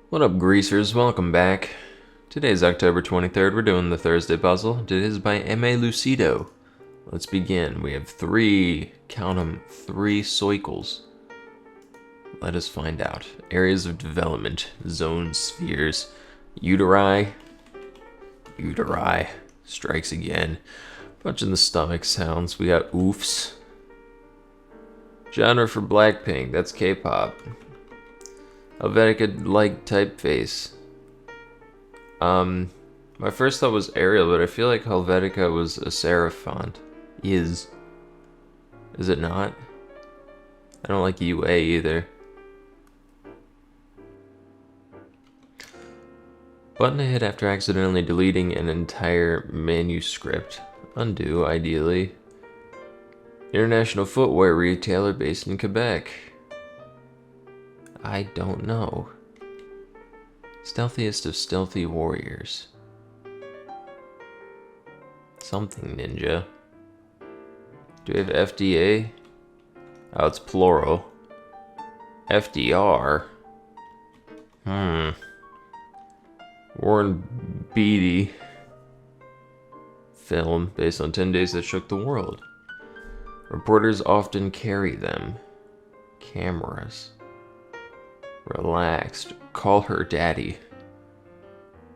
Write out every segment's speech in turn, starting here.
What up, greasers? Welcome back. Today's October 23rd. We're doing the Thursday puzzle. It is by M.A. Lucido. Let's begin. We have count them, three cycles. Let us find out. Areas of development, zones, spheres, uteri, strikes again. Bunch in the stomach sounds. We got oofs. Genre for Blackpink, that's K-pop. Helvetica-like typeface. My first thought was Arial, but I feel like Helvetica was a serif font. Is it not? I don't like UA either. Button to hit after accidentally deleting an entire manuscript. Undo, ideally. International footwear retailer based in Quebec. I don't know. Stealthiest of stealthy warriors. Something ninja. Do we have FDA? Oh, it's plural. FDR. Warren Beatty. Film based on 10 Days That Shook the World. Reporters often carry them. Cameras. Relaxed. Call her daddy.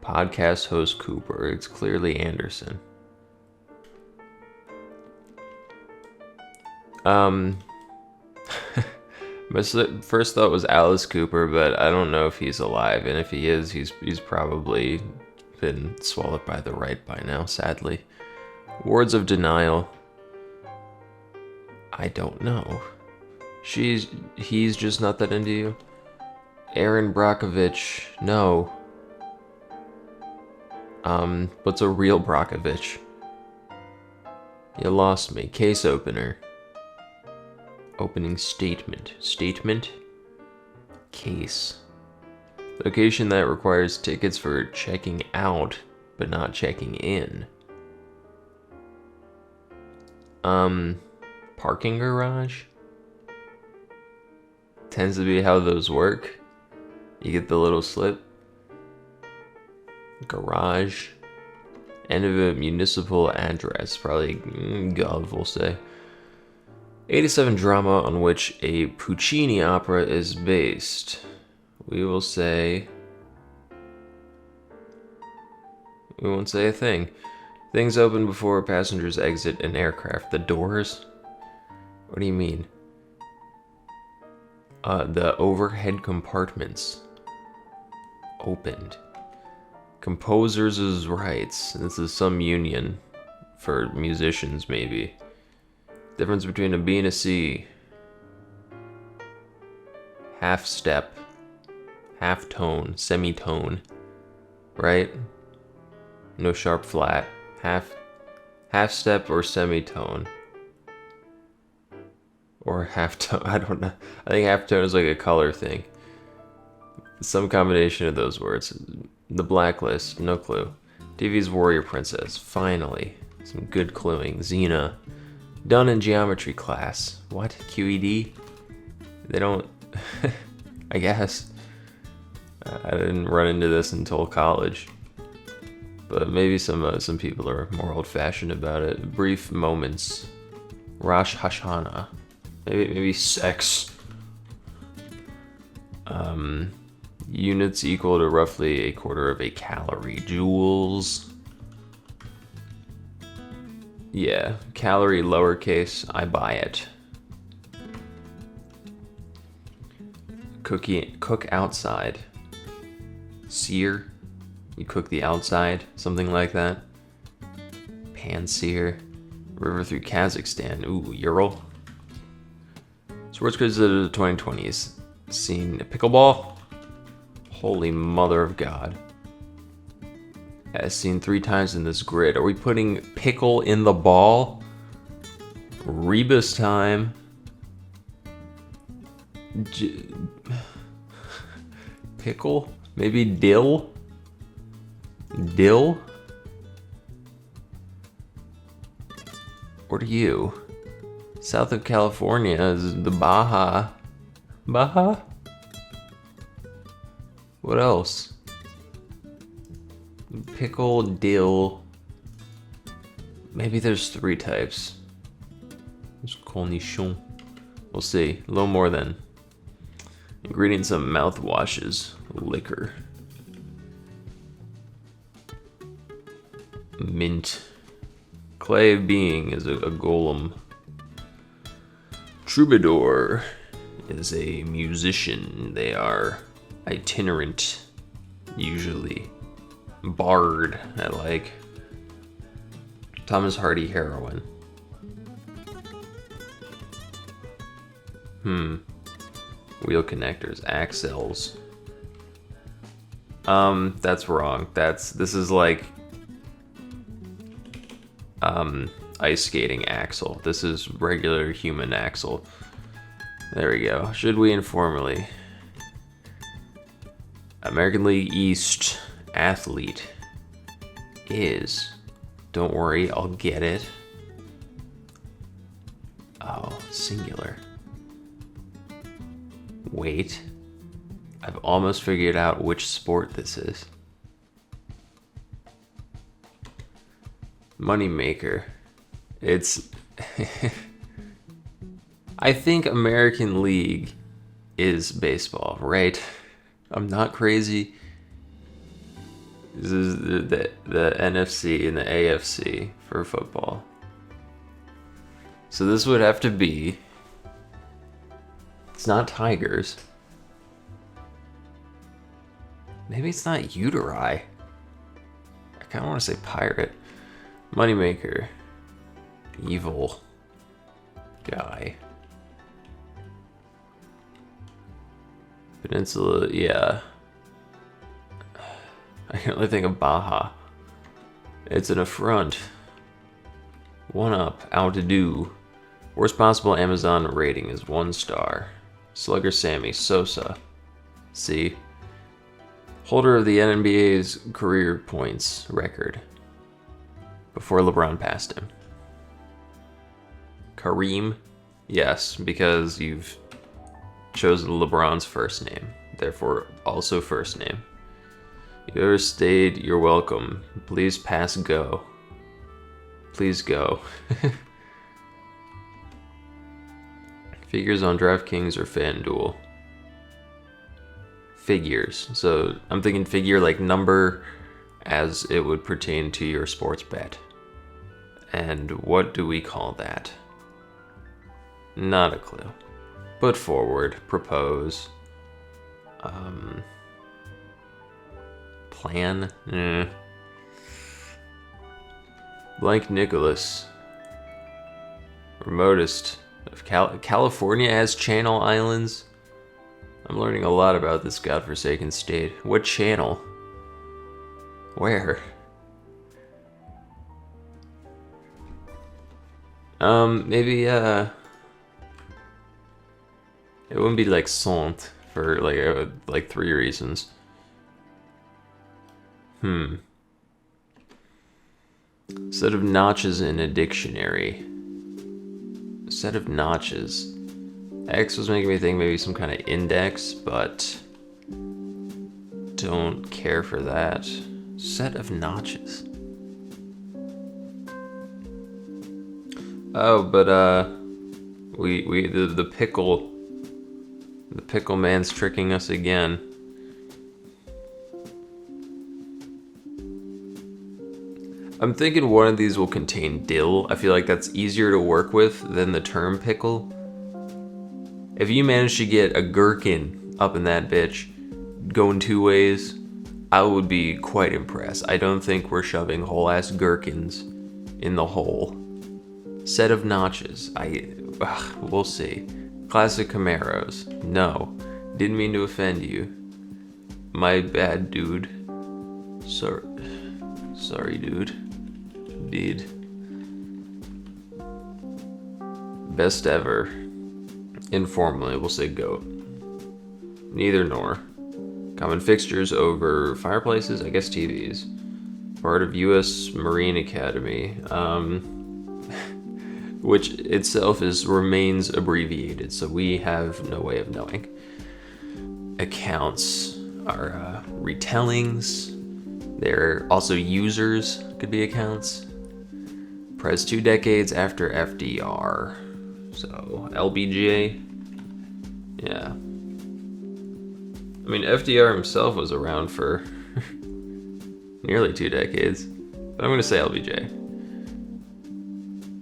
Podcast host Cooper. It's clearly Anderson. My first thought was Alice Cooper, but I don't know if he's alive, and if he is, he's probably been swallowed by the right by now, sadly. Words of denial. I don't know. He's just not that into you. Aaron Brockovich, no. What's a real Brockovich? You lost me. Case opener. Opening statement. Statement? Case. Location that requires tickets for checking out, but not checking in. Parking garage? Tends to be how those work. You get the little slip. Garage. End of a municipal address. Probably Gov, we'll say. 87 drama on which a Puccini opera is based. We will say... We won't say a thing. Things open before passengers exit an aircraft. The doors? What do you mean? The overhead compartments. Opened. Composers' rights. This is some union for musicians, maybe. Difference between a B and a C. Half step. Half tone. Semitone. Right? No sharp flat. Half step or semitone. Or half tone. I don't know. I think half tone is like a color thing. Some combination of those words. The Blacklist, no clue. TV's Warrior Princess, finally. Some good cluing. Xena. Done in geometry class. What? QED? They don't... I guess. I didn't run into this until college. But maybe some people are more old-fashioned about it. Brief moments. Rosh Hashanah. Maybe sex. Units equal to roughly a quarter of a calorie. Joules. Yeah, calorie lowercase, I buy it. Cook outside. Sear. You cook the outside, something like that. Pan-sear. River through Kazakhstan. Ooh, Ural. Sports quiz of the 2020s. Seen pickleball? Holy mother of God. As seen 3 times in this grid. Are we putting pickle in the ball? Rebus time. Pickle? Maybe dill? Dill? What are you? South of California is the Baja. Baja? What else? Pickle, dill. Maybe there's 3 types. There's cornichon. We'll see. A little more than. Ingredients of mouthwashes. Liquor. Mint. Clay of being is a golem. Troubadour is a musician. They are itinerant, usually. Bard, I like. Thomas Hardy heroin. Wheel connectors, axles. That's wrong. This is like ice skating axle. This is regular human axle. There we go. Should we informally? American League East athlete is. Don't worry, I'll get it. Oh, singular. Wait. I've almost figured out which sport this is. Moneymaker. It's... I think American League is baseball, right? I'm not crazy. This is the NFC and the AFC for football. So this would have to be... It's not Tigers. Maybe it's not Uteri. I kind of want to say Pirate. Moneymaker. Evil guy. Peninsula, yeah. I can only think of Baja. It's an affront. One up, out to do. Worst possible Amazon rating is 1 star. Slugger Sammy Sosa. See? Holder of the NBA's career points record. Before LeBron passed him. Kareem? Yes, because you've chosen LeBron's first name. Therefore, also first name. You ever stayed, you're welcome. Please pass go. Please go. Figures on DraftKings or FanDuel? Figures. So I'm thinking figure like number as it would pertain to your sports bet. And what do we call that? Not a clue. Put forward, propose. Plan? Blank Nicholas. Remotest of California has Channel Islands. I'm learning a lot about this godforsaken state. What channel? Where? Maybe, it wouldn't be like Sont for like 3 reasons. Set of notches in a dictionary. Set of notches. X was making me think maybe some kind of index, but don't care for that. Set of notches. Oh, but the pickle man's tricking us again. I'm thinking one of these will contain dill. I feel like that's easier to work with than the term pickle. If you manage to get a gherkin up in that bitch, going 2 ways, I would be quite impressed. I don't think we're shoving whole ass gherkins in the hole. Set of notches. We'll see. Classic Camaros. No, didn't mean to offend you. My bad, dude. Sorry, dude. Indeed. Best ever. Informally, we'll say goat. Neither nor. Common fixtures over fireplaces, I guess TVs. Part of U.S. Marine Academy, which itself remains abbreviated, so we have no way of knowing. Accounts. are retellings. They're also users, could be accounts. Press 2 decades after FDR. So, LBJ. Yeah. I mean, FDR himself was around for nearly 2 decades. But I'm going to say LBJ.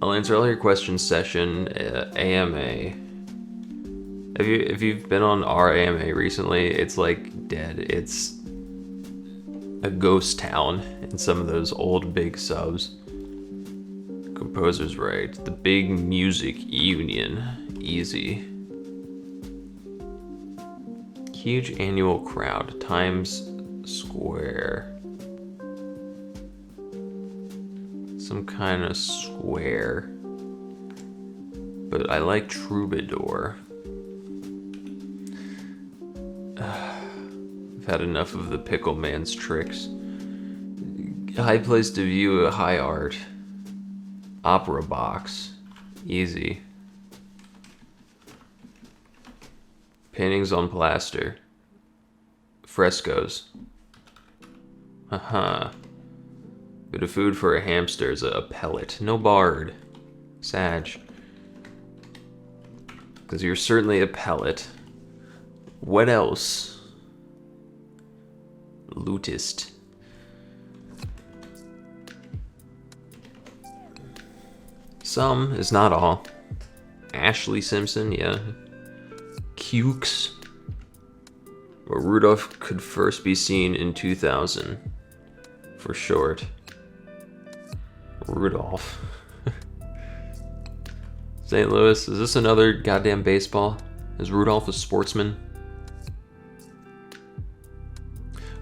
I'll answer all your questions session, AMA. If you've been on our AMA recently, it's like dead. It's a ghost town in some of those old big subs. Composer's right. The big music union. Easy. Huge annual crowd. Times Square. Some kind of square. But I like Troubadour. I've had enough of the pickle man's tricks. High place to view a high art. Opera box. Easy. Paintings on plaster. Frescoes. Haha. Bit of food for a hamster is a pellet. No bard. Sag. Because you're certainly a pellet. What else? Lootist. Some is not all. Ashley Simpson, yeah. Cukes. Where Rudolph could first be seen in 2000. For short. Rudolph. St. Louis, is this another goddamn baseball? Is Rudolph a sportsman?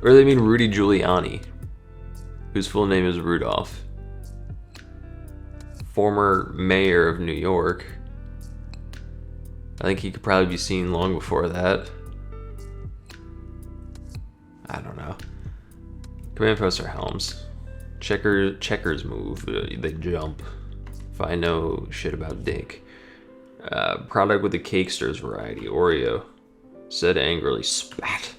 Or do they mean Rudy Giuliani, whose full name is Rudolph? Former mayor of New York. I think he could probably be seen long before that. I don't know. Command posts are helms. Checkers move. They jump. If I know shit about Dick. Product with the Cakesters variety. Oreo. Said angrily. Spat.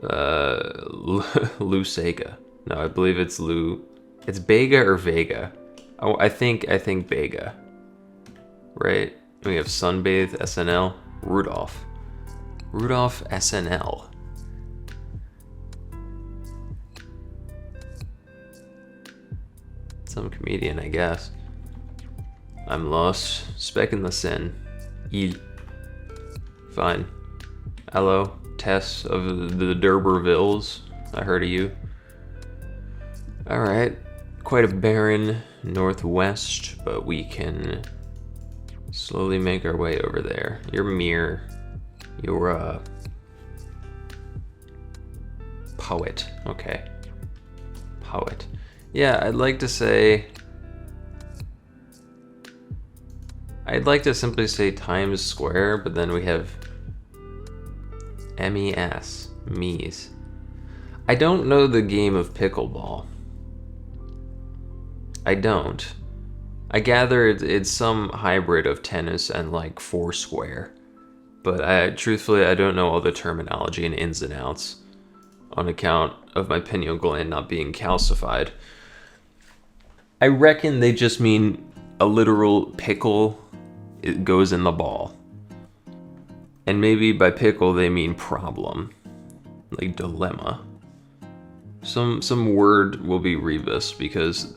Lou Sega. No, I believe it's Lou. It's Bega or Vega. Oh, I think Bega. Right? We have Sunbathe, SNL. Rudolph. Rudolph SNL. Some comedian, I guess. I'm lost. Speck in the Sen. Il. Fine. Hello, Tess of the D'Urbervilles. I heard of you. Alright. Quite a barren northwest, but we can slowly make our way over there. You're Mir. You're a poet. Okay. Poet. Yeah, I'd like to simply say Times Square, but then we have MES, Mies. I don't know the game of pickleball. I don't. I gather it's some hybrid of tennis and like Foursquare, but truthfully I don't know all the terminology and ins and outs on account of my pineal gland not being calcified. I reckon they just mean a literal pickle. It goes in the ball. And maybe by pickle they mean problem. Like dilemma. Some word will be rebus because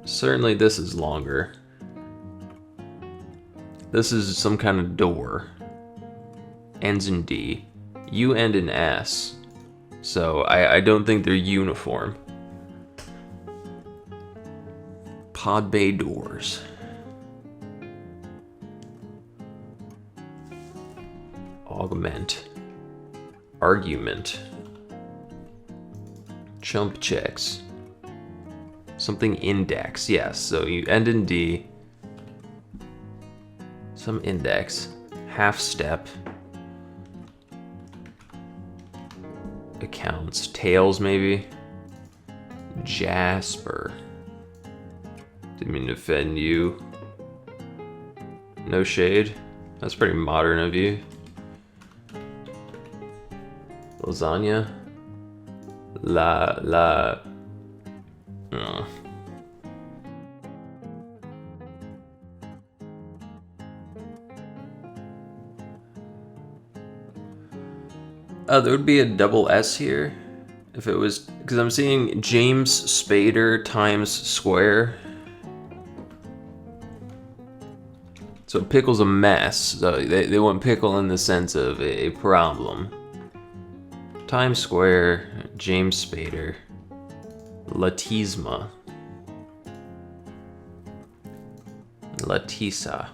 certainly this is longer. This is some kind of door. Ends in D. You end in S. So I don't think they're uniform. Pod bay doors. Augment. Argument. Chump checks. Something index, yes. So you end in D. Some index. Half step. Accounts. Tails, maybe. Jasper. Didn't mean to offend you. No shade. That's pretty modern of you. Lasagna. La. Uh. There would be a double S here if it was, because I'm seeing James Spader times square. So pickle's a mess. So they want pickle in the sense of a problem. Times Square, James Spader, Latisma, Latisa,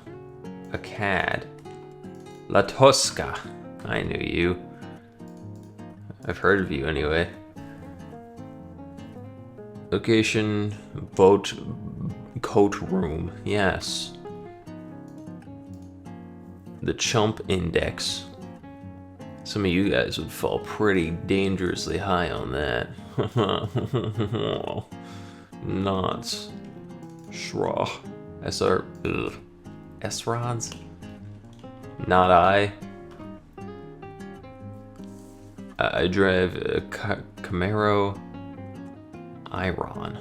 a cad, La Tosca. I knew you. I've heard of you anyway. Location, boat, coat room. Yes. The Chump Index. Some of you guys would fall pretty dangerously high on that. Knots. Shraw. SR. Ugh. S-rods? Not I. I drive a Camaro Iron.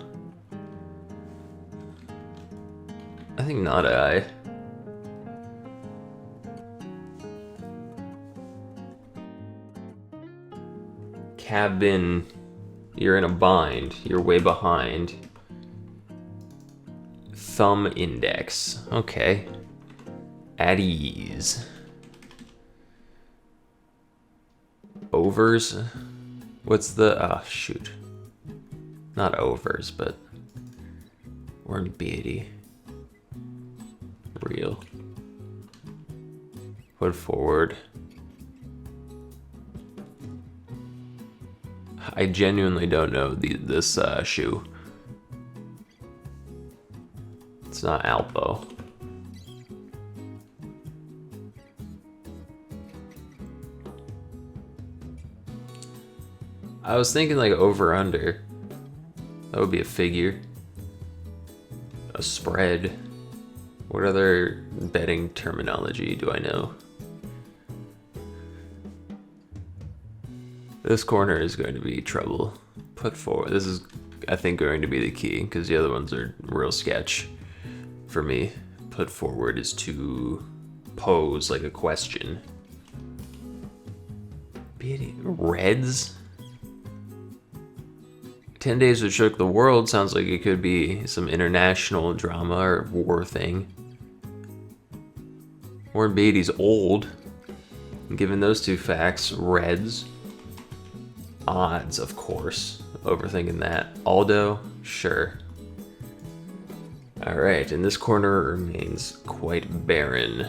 I think not I. Cabin. You're in a bind. You're way behind. Thumb index. Okay. At ease. Overs? What's the... oh, shoot. Not overs, but... Weren't beatty. Real. Put forward. I genuinely don't know this shoe. It's not Alpo. I was thinking like over under. That would be a figure. A spread. What other betting terminology do I know? This corner is going to be trouble. Put forward. This is, I think, going to be the key because the other ones are real sketch for me. Put forward is to pose like a question. Reds? 10 Days That Shook the World sounds like it could be some international drama or war thing. Warren Beatty's old. Given those two facts, Reds. Odds, of course. Overthinking that. Aldo? Sure. Alright, and this corner remains quite barren.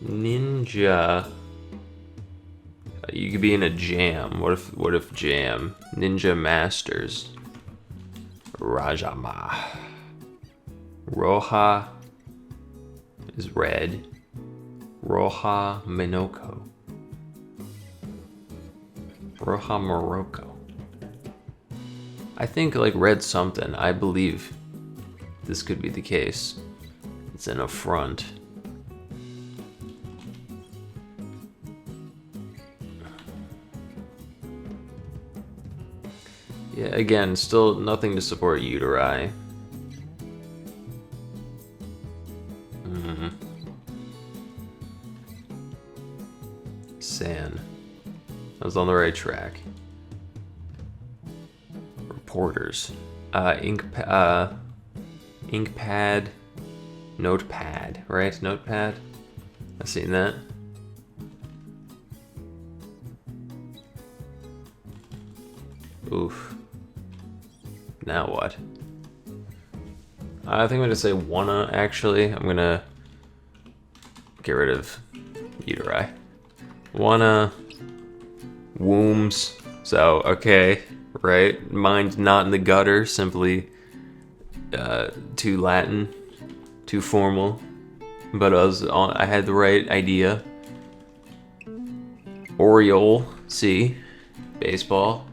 Ninja. You could be in a jam. What if jam? Ninja Masters. Rajama. Roja is red. Roja Minoko. Roja Morocco. I think like red something. I believe this could be the case. It's in a front. Yeah, again, still nothing to support uteri. San. I was on the right track. Reporters. Inkpad. Notepad, right? Notepad? I've seen that. Oof. Now what? I think I'm gonna say wanna, actually. I'm gonna get rid of uteri. Wanna. Wombs. So, okay, right? Mine's not in the gutter, simply too Latin, too formal. But I had the right idea. Oriole, C. Baseball.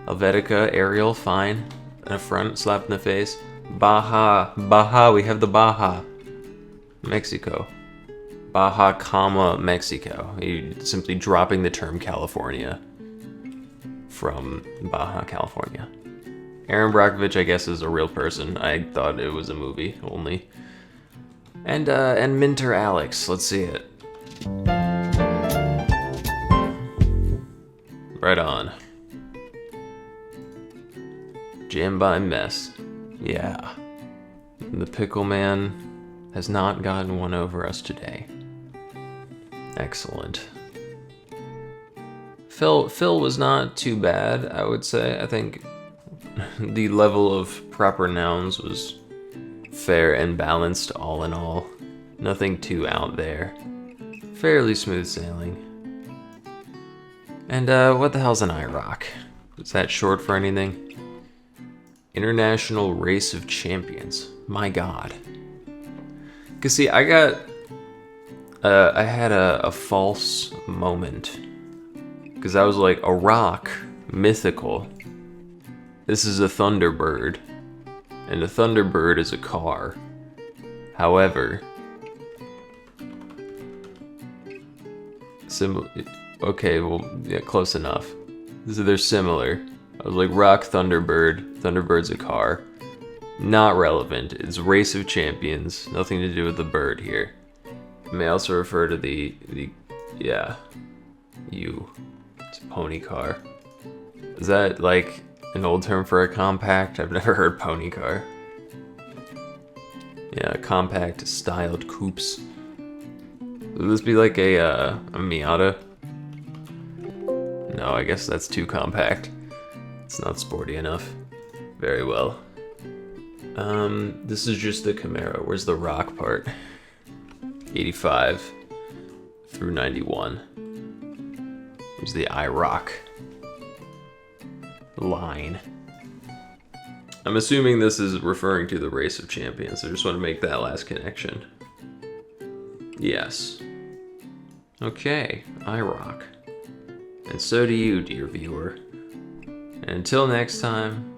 Helvetica, aerial, fine. An affront, slap in the face. Baja, we have the Baja. Mexico. Baja, comma, Mexico. You're simply dropping the term California from Baja, California. Aaron Brockovich, I guess, is a real person. I thought it was a movie only. And Minter Alex, let's see it. Right on. Jam by Mess. Yeah. The Pickle Man has not gotten one over us today. Excellent. Phil was not too bad, I would say. I think the level of proper nouns was fair and balanced all in all. Nothing too out there. Fairly smooth sailing. And what the hell's an IROC? Is that short for anything? International Race of Champions. My god. Cause see, I had a false moment. Cause I was like, a rock, mythical. This is a Thunderbird. And a Thunderbird is a car. However, okay, well, yeah, close enough. So they're similar. I was like, rock, Thunderbird. Thunderbird's a car. Not relevant. It's Race of Champions. Nothing to do with the bird here. It may also refer to the yeah, it's a pony car. Is that like an old term for a compact? I've never heard pony car. Yeah, compact styled coupes. Would this be like a Miata? No, I guess that's too compact. It's not sporty enough. Very well. This is just the Camaro. Where's the rock part? 85 through 91. Here's the IROC line. I'm assuming this is referring to the Race of Champions. I just want to make that last connection. Yes. Okay, IROC. And so do you, dear viewer. And until next time,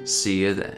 see you then.